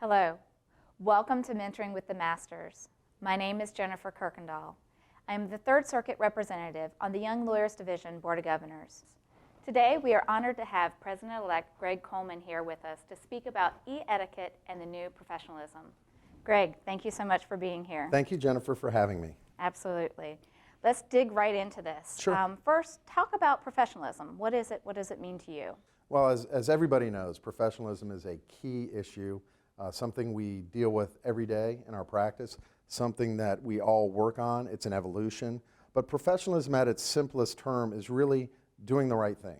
Hello. Welcome to Mentoring with the Masters. My name is Jennifer Kuyrkendall. I am the Third Circuit representative on the Young Lawyers Division Board of Governors. Today, we are honored to have President-elect Greg Coleman here with us to speak about E-Etiquette and the new professionalism. Greg, thank you so much for being here. Thank you, Jennifer, for having me. Absolutely. Let's dig right into this. Sure. First, talk about professionalism. What is it? What does it mean to you? Well, as everybody knows, professionalism is a key issue, something we deal with every day in our practice, something that we all work on. It's an evolution. But professionalism at its simplest term is really doing the right thing,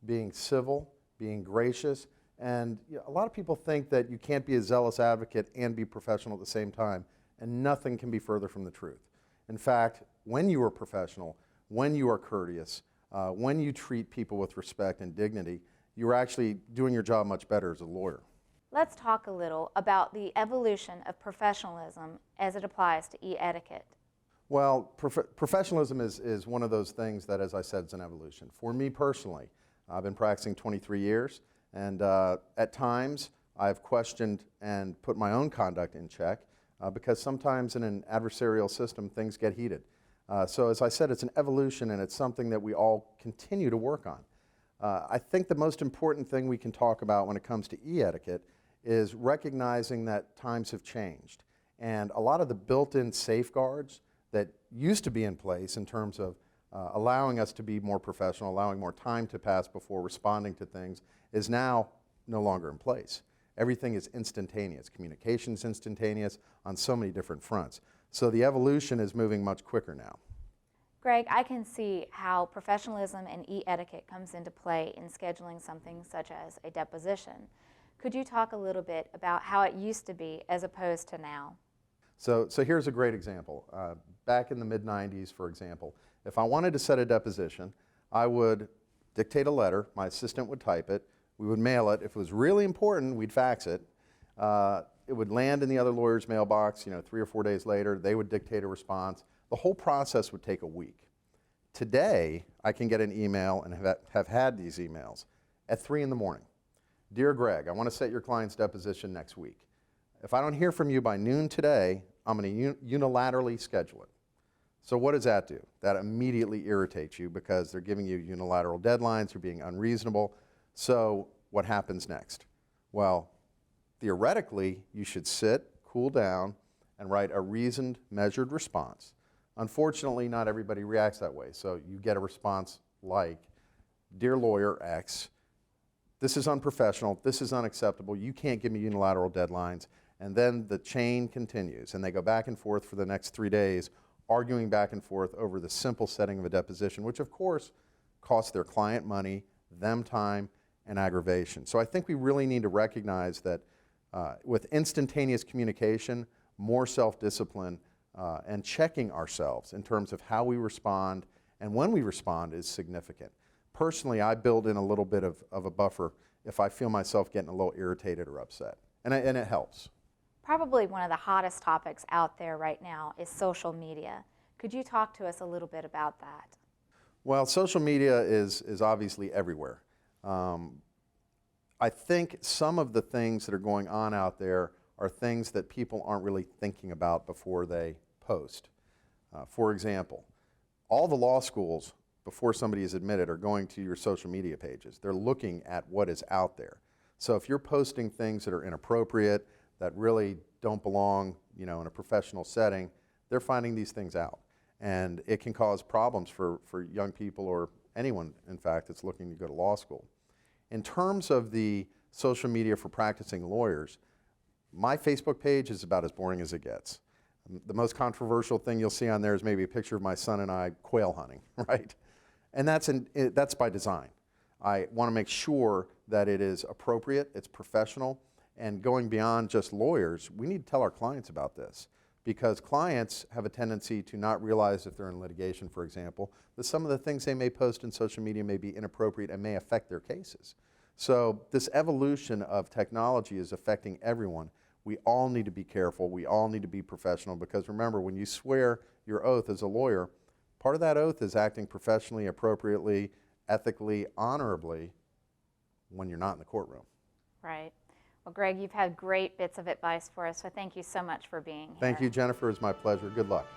being civil, being gracious. And a lot of people think that you can't be a zealous advocate and be professional at the same time, and nothing can be further from the truth. In fact, when you are professional, when you are courteous, when you treat people with respect and dignity, you're actually doing your job much better as a lawyer. Let's talk a little about the evolution of professionalism as it applies to e-etiquette. Well, professionalism is one of those things that, as I said, is an evolution. For me personally, I've been practicing 23 years, and at times I've questioned and put my own conduct in check because sometimes in an adversarial system things get heated. So as I said, it's an evolution and it's something that we all continue to work on. I think the most important thing we can talk about when it comes to e-etiquette is recognizing that times have changed. And a lot of the built-in safeguards that used to be in place in terms of allowing us to be more professional, allowing more time to pass before responding to things, is now no longer in place. Everything is instantaneous. Communication's instantaneous on so many different fronts. So the evolution is moving much quicker now. Greg, I can see how professionalism and e-etiquette comes into play in scheduling something such as a deposition. Could you talk a little bit about how it used to be as opposed to now? So here's a great example. Back in the mid-90s, for example, if I wanted to set a deposition, I would dictate a letter, my assistant would type it, we would mail it. If it was really important, we'd fax it. It would land in the other lawyer's mailbox, 3 or 4 days later, they would dictate a response. The whole process would take a week. Today, I can get an email and have had these emails at 3 in the morning. Dear Greg, I want to set your client's deposition next week. If I don't hear from you by noon today, I'm going to unilaterally schedule it. So what does that do? That immediately irritates you because they're giving you unilateral deadlines, they're being unreasonable. So what happens next? Well, theoretically, you should sit, cool down, and write a reasoned, measured response. Unfortunately, not everybody reacts that way. So you get a response like, Dear Lawyer X, this is unprofessional, this is unacceptable, you can't give me unilateral deadlines. And then the chain continues, and they go back and forth for the next 3 days, arguing back and forth over the simple setting of a deposition, which of course costs their client money, them time, and aggravation. So I think we really need to recognize that with instantaneous communication, more self-discipline, and checking ourselves in terms of how we respond and when we respond is significant. Personally, I build in a little bit of a buffer if I feel myself getting a little irritated or upset, and it helps. Probably one of the hottest topics out there right now is social media. Could you talk to us a little bit about that? Well, social media is obviously everywhere. I think some of the things that are going on out there are things that people aren't really thinking about before they post. For example, all the law schools, before somebody is admitted, are going to your social media pages. They're looking at what is out there. So if you're posting things that are inappropriate, that really don't belong, in a professional setting, they're finding these things out. And it can cause problems for young people or anyone, in fact, that's looking to go to law school. In terms of the social media for practicing lawyers, my Facebook page is about as boring as it gets. The most controversial thing you'll see on there is maybe a picture of my son and I quail hunting, right? And that's by design. I want to make sure that it is appropriate, it's professional, and going beyond just lawyers, we need to tell our clients about this because clients have a tendency to not realize if they're in litigation, for example, that some of the things they may post in social media may be inappropriate and may affect their cases. So this evolution of technology is affecting everyone. We all need to be careful. We all need to be professional because remember, when you swear your oath as a lawyer, part of that oath is acting professionally, appropriately, ethically, honorably when you're not in the courtroom. Right. Well, Greg, you've had great bits of advice for us, so thank you so much for being here. Thank you, Jennifer. It's my pleasure. Good luck.